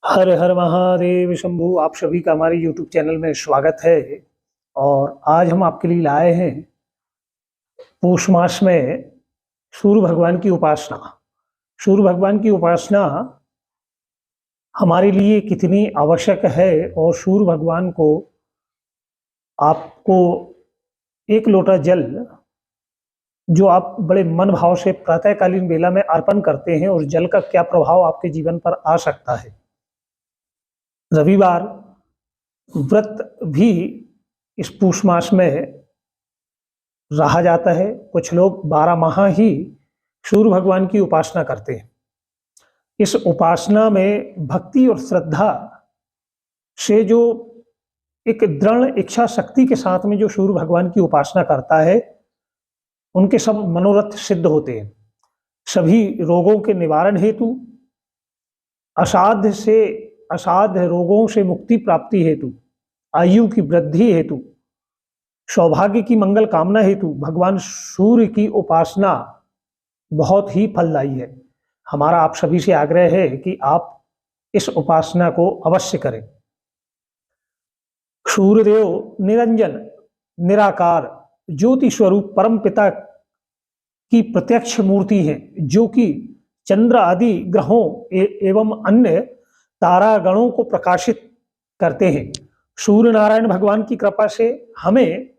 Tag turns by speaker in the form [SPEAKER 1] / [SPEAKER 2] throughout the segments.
[SPEAKER 1] हर हर महादेव शंभू। आप सभी का हमारे YouTube चैनल में स्वागत है। और आज हम आपके लिए लाए हैं पौष मास में सूर्य भगवान की उपासना। सूर्य भगवान की उपासना हमारे लिए कितनी आवश्यक है और सूर्य भगवान को आपको एक लोटा जल जो आप बड़े मन भाव से प्रातःकालीन बेला में अर्पण करते हैं, उस जल का क्या प्रभाव आपके जीवन पर आ सकता है। रविवार व्रत भी इस पूष मास में रहा जाता है। कुछ लोग 12 माह ही सूर्य भगवान की उपासना करते हैं। इस उपासना में भक्ति और श्रद्धा से जो एक दृढ़ इच्छा शक्ति के साथ में जो सूर्य भगवान की उपासना करता है, उनके सब मनोरथ सिद्ध होते हैं। सभी रोगों के निवारण हेतु, असाध्य रोगों से मुक्ति प्राप्ति हेतु, आयु की वृद्धि हेतु, सौभाग्य की मंगल कामना हेतु भगवान सूर्य की उपासना बहुत ही फलदायी है। हमारा आप सभी से आग्रह है कि आप इस उपासना को अवश्य करें। सूर्यदेव निरंजन निराकार ज्योति स्वरूप परम पिता की प्रत्यक्ष मूर्ति है, जो कि चंद्र आदि ग्रहों एवं अन्य तारागणों को प्रकाशित करते हैं। सूर्य नारायण भगवान की कृपा से हमें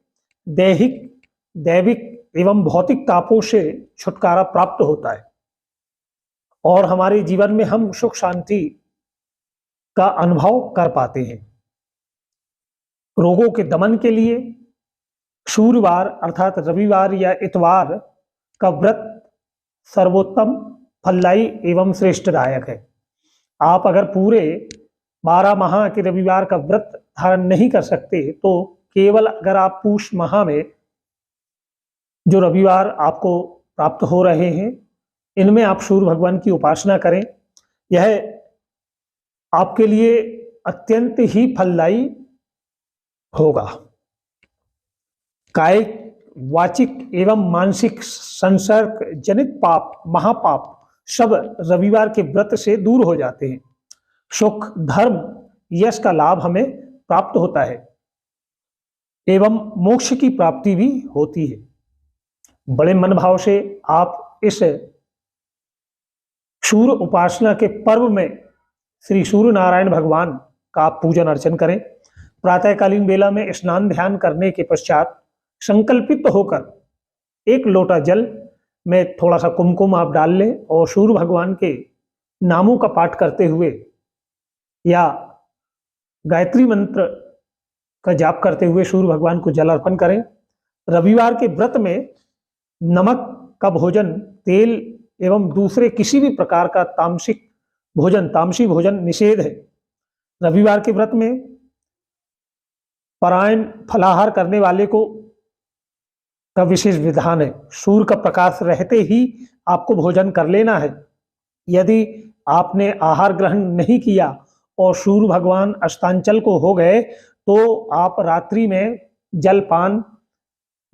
[SPEAKER 1] दैविक एवं भौतिक तापों से छुटकारा प्राप्त होता है और हमारे जीवन में हम सुख शांति का अनुभव कर पाते हैं। रोगों के दमन के लिए सूर्यवार अर्थात रविवार या इतवार का व्रत सर्वोत्तम, फलदायी एवं श्रेष्ठदायक है। आप अगर पूरे 12 माह के रविवार का व्रत धारण नहीं कर सकते तो केवल अगर आप पूष माह में जो रविवार आपको प्राप्त हो रहे हैं, इनमें आप सूर्य भगवान की उपासना करें। यह आपके लिए अत्यंत ही फलदायी होगा। कायिक, वाचिक एवं मानसिक संसर्ग जनित पाप, महापाप सब रविवार के व्रत से दूर हो जाते हैं। सुख, धर्म, यश का लाभ हमें प्राप्त होता है एवं मोक्ष की प्राप्ति भी होती है। बड़े मन भाव से आप इस सूर्य उपासना के पर्व में श्री सूर्य नारायण भगवान का पूजन अर्चन करें। प्रातःकालीन बेला में स्नान ध्यान करने के पश्चात संकल्पित होकर एक लोटा जल में थोड़ा सा कुमकुम आप डाल लें और सूर्य भगवान के नामों का पाठ करते हुए या गायत्री मंत्र का जाप करते हुए सूर्य भगवान को जल अर्पण करें। रविवार के व्रत में नमक का भोजन, तेल एवं दूसरे किसी भी प्रकार का तामसी भोजन निषेध है। रविवार के व्रत में परायण फलाहार करने वाले को का विशेष विधान है। सूर्य का प्रकाश रहते ही आपको भोजन कर लेना है। यदि आपने आहार ग्रहण नहीं किया और सूर्य भगवान अस्तांचल को हो गए तो आप रात्रि में जलपान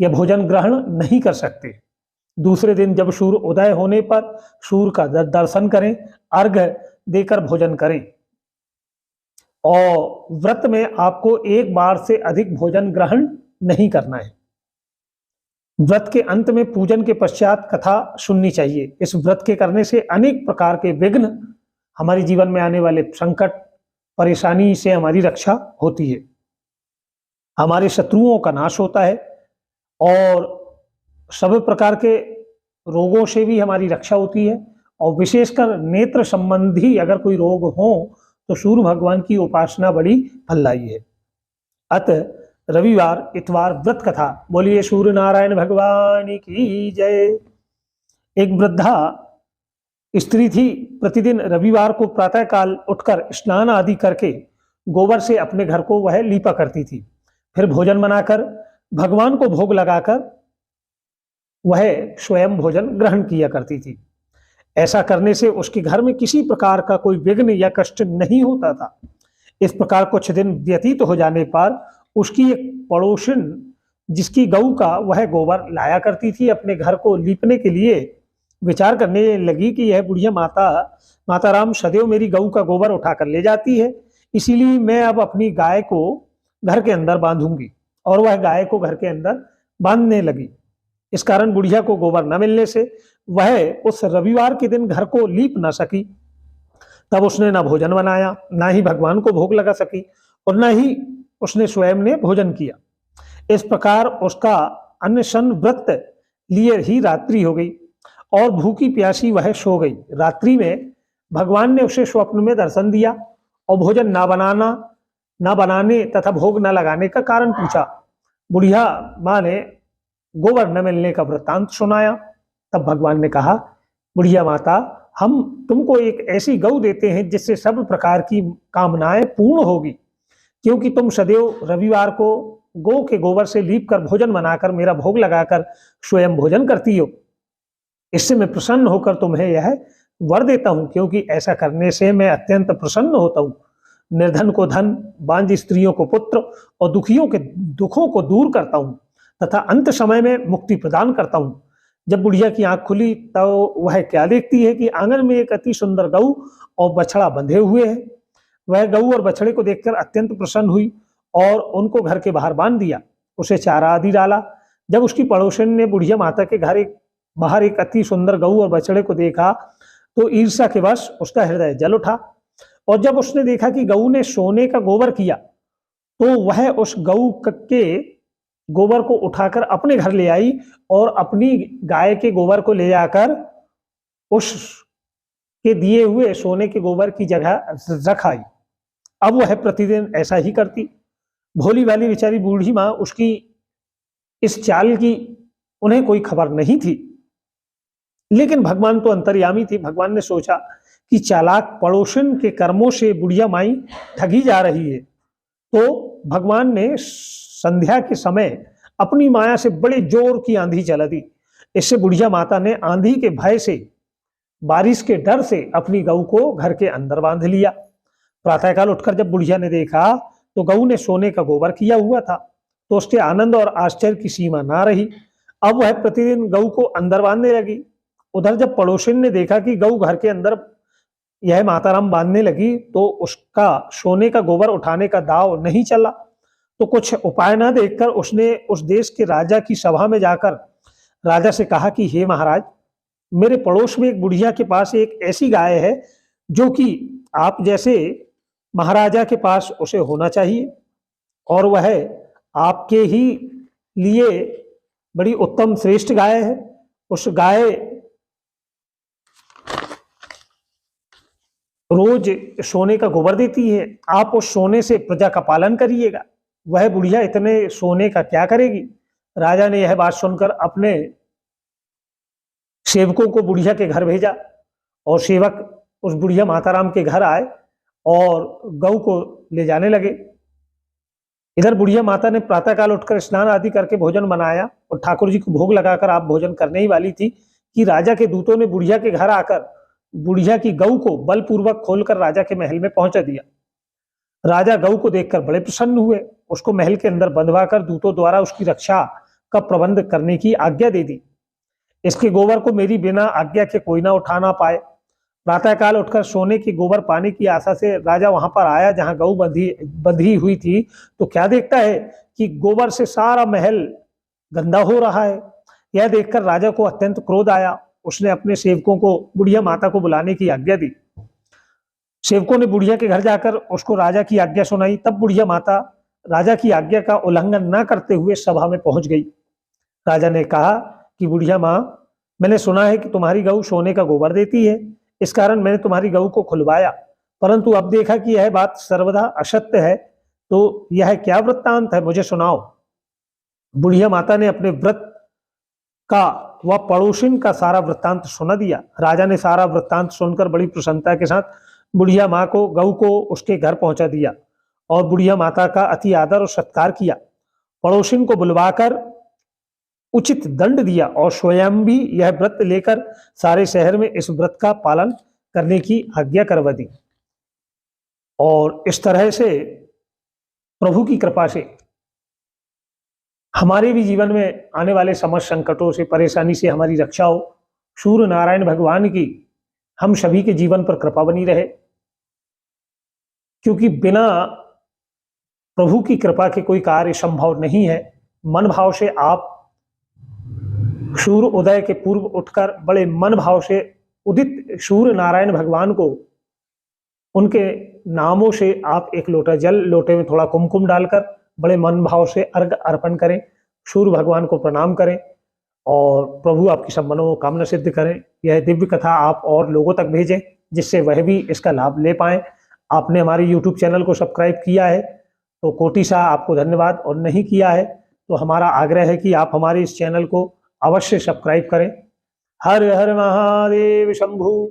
[SPEAKER 1] या भोजन ग्रहण नहीं कर सकते। दूसरे दिन जब सूर्य उदय होने पर सूर्य का दर्शन करें, अर्घ्य देकर भोजन करें। और व्रत में आपको एक बार से अधिक भोजन ग्रहण नहीं करना है। व्रत के अंत में पूजन के पश्चात कथा सुननी चाहिए। इस व्रत के करने से अनेक प्रकार के विघ्न, हमारे जीवन में आने वाले संकट, परेशानी से हमारी रक्षा होती है। हमारे शत्रुओं का नाश होता है और सब प्रकार के रोगों से भी हमारी रक्षा होती है। और विशेषकर नेत्र संबंधी अगर कोई रोग हो तो सूर्य भगवान की उपासना बड़ी फलदायी है। अतः रविवार इतवार व्रत कथा। बोलिए सूर्य नारायण भगवान की जय। एक वृद्धा स्त्री थी। प्रतिदिन रविवार को प्रातःकाल उठकर स्नान आदि करके गोबर से अपने घर को वह लीपा करती थी। फिर भोजन बनाकर भगवान को भोग लगाकर वह स्वयं भोजन ग्रहण किया करती थी। ऐसा करने से उसके घर में किसी प्रकार का कोई विघ्न या कष्ट नहीं होता था। इस प्रकार कुछ दिन व्यतीत हो जाने पर उसकी एक पड़ोसन, जिसकी गऊ का वह गोबर लाया करती थी अपने घर को लीपने के लिए, विचार करने लगी कि यह बुढ़िया माताराम सदैव मेरी गऊ का गोबर उठाकर ले जाती है, इसीलिए मैं अब अपनी गाय को घर के अंदर बांधूंगी। और वह गाय को घर के अंदर बांधने लगी। इस कारण बुढ़िया को गोबर न मिलने से वह उस रविवार के दिन घर को लीप न सकी। तब उसने न भोजन बनाया, न ही भगवान को भोग लगा सकी, और न ही उसने स्वयं ने भोजन किया। इस प्रकार उसका अनशन व्रत लिए ही रात्रि हो गई और भूखी प्यासी वह सो गई। रात्रि में भगवान ने उसे स्वप्न में दर्शन दिया और भोजन ना बनाने तथा भोग न लगाने का कारण पूछा। बुढ़िया माँ ने गोबर न मिलने का वृत्तांत सुनाया। तब भगवान ने कहा, बुढ़िया माता, हम तुमको एक ऐसी गऊ देते हैं जिससे सब प्रकार की कामनाएं पूर्ण होगी, क्योंकि तुम सदैव रविवार को गौ के गोबर से लीप कर भोजन बनाकर मेरा भोग लगाकर स्वयं भोजन करती हो। इससे मैं प्रसन्न होकर तुम्हें यह वर देता हूं, क्योंकि ऐसा करने से मैं अत्यंत प्रसन्न होता हूं। निर्धन को धन, बांझ स्त्रियों को पुत्र और दुखियों के दुखों को दूर करता हूं तथा अंत समय में मुक्ति प्रदान करता हूं। जब बुढ़िया की आंख खुली तो वह क्या देखती है कि आंगन में एक अति सुंदर गऊ और बछड़ा बंधे हुए हैं। वह गऊ और बछड़े को देखकर अत्यंत प्रसन्न हुई और उनको घर के बाहर बांध दिया, उसे चारा आदि डाला। जब उसकी पड़ोसन ने बुढ़िया माता के घर बाहर एक अति सुंदर गऊ और बछड़े को देखा तो ईर्ष्या के वश उसका हृदय जल उठा, और जब उसने देखा कि गऊ ने सोने का गोबर किया तो वह उस गऊ के गोबर को उठाकर अपने घर ले आई और अपनी गाय के गोबर को ले जाकर उस के दिए हुए सोने के गोबर की जगह रख आई। अब वह प्रतिदिन ऐसा ही करती। भोली वाली बेचारी बूढ़ी माँ उसकी इस चाल की उन्हें कोई खबर नहीं थी, लेकिन भगवान तो अंतर्यामी थी। भगवान ने सोचा कि चालाक पड़ोसन के कर्मों से बुढ़िया माई ठगी जा रही है, तो भगवान ने संध्या के समय अपनी माया से बड़े जोर की आंधी चला दी। इससे बुढ़िया माता ने आंधी के भय से, बारिश के डर से अपनी गऊ को घर के अंदर बांध लिया। प्रातःकाल उठकर जब बुढ़िया ने देखा तो गऊ ने सोने का गोबर किया हुआ था, तो उसके आनंद और आश्चर्य की सीमा ना रही। अब वह प्रतिदिन गऊ को अंदर बांधने लगी। उधर जब पड़ोसन ने देखा कि गऊ घर के अंदर यह माताराम बांधने लगी तो उसका सोने का गोबर उठाने का दाव नहीं चला। तो कुछ उपाय ना देखकर उसने उस देश के राजा की सभा में जाकर राजा से कहा कि हे महाराज, मेरे पड़ोस में एक बुढ़िया के पास एक ऐसी गाय है जो कि आप जैसे महाराजा के पास उसे होना चाहिए, और वह आपके ही लिए बड़ी उत्तम श्रेष्ठ गाय है। उस गाय रोज सोने का गोबर देती है, आप उस सोने से प्रजा का पालन करिएगा। वह बुढ़िया इतने सोने का क्या करेगी। राजा ने यह बात सुनकर अपने सेवकों को बुढ़िया के घर भेजा और सेवक उस बुढ़िया माताराम के घर आए और गऊ को ले जाने लगे। इधर बुढ़िया माता ने प्रातःकाल उठकर स्नान आदि करके भोजन बनाया और ठाकुर जी को भोग लगाकर आप भोजन करने ही वाली थी कि राजा के दूतों ने बुढ़िया के घर आकर बुढ़िया की गऊ को बलपूर्वक खोलकर राजा के महल में पहुंचा दिया। राजा गऊ को देखकर बड़े प्रसन्न हुए, उसको महल के अंदर बंधवाकर दूतों द्वारा उसकी रक्षा का प्रबंध करने की आज्ञा दे दी। इसके गोबर को मेरी बिना आज्ञा के कोई ना उठा ना पाए। प्रातःकाल उठकर सोने की गोबर पाने की आशा से राजा वहां पर आया जहां गऊ बंधी हुई थी, तो क्या देखता है कि गोबर से सारा महल गंदा हो रहा है। यह देखकर राजा को अत्यंत क्रोध आया। उसने अपने सेवकों को बुढ़िया माता को बुलाने की आज्ञा दी। सेवकों ने बुढ़िया के घर जाकर उसको राजा की आज्ञा सुनाई। तब बुढ़िया माता राजा की आज्ञा का उल्लंघन न करते हुए सभा में पहुंच गई। राजा ने कहा कि बुढ़िया माँ, मैंने सुना है कि तुम्हारी गऊ सोने का गोबर देती है, इस कारण मैंने तुम्हारी गऊ को खुलवाया, परंतु अब देखा कि यह बात सर्वदा असत्य है, तो यह क्या वृत्तांत है, मुझे सुनाओ। बुढ़िया माता ने अपने व्रत का व पड़ोसिन का सारा वृत्तांत सुना दिया। राजा ने सारा वृत्तांत सुनकर बड़ी प्रसन्नता के साथ बुढ़िया माँ को गऊ को उसके घर पहुंचा दिया और बुढ़िया माता का अति आदर और सत्कार किया। पड़ोसिन को बुलवाकर उचित दंड दिया और स्वयं भी यह व्रत लेकर सारे शहर में इस व्रत का पालन करने की आज्ञा करवा दी। और इस तरह से प्रभु की कृपा से हमारे भी जीवन में आने वाले समस्त संकटों से, परेशानी से हमारी रक्षा हो। सूर्य नारायण भगवान की हम सभी के जीवन पर कृपा बनी रहे, क्योंकि बिना प्रभु की कृपा के कोई कार्य संभव नहीं है। मन भाव से आप सूर्य उदय के पूर्व उठकर बड़े मन भाव से उदित सूर्य नारायण भगवान को उनके नामों से आप एक लोटा जल, लोटे में थोड़ा कुमकुम डालकर बड़े मन भाव से अर्घ अर्पण करें, सूर्य भगवान को प्रणाम करें और प्रभु आपकी सब मनोकामना सिद्ध करें। यह दिव्य कथा आप और लोगों तक भेजें जिससे वह भी इसका लाभ ले पाएं। आपने हमारे YouTube चैनल को सब्सक्राइब किया है तो कोटिशा आपको धन्यवाद, और नहीं किया है तो हमारा आग्रह है कि आप हमारे इस चैनल को अवश्य सब्सक्राइब करें। हर हर महादेव शंभु।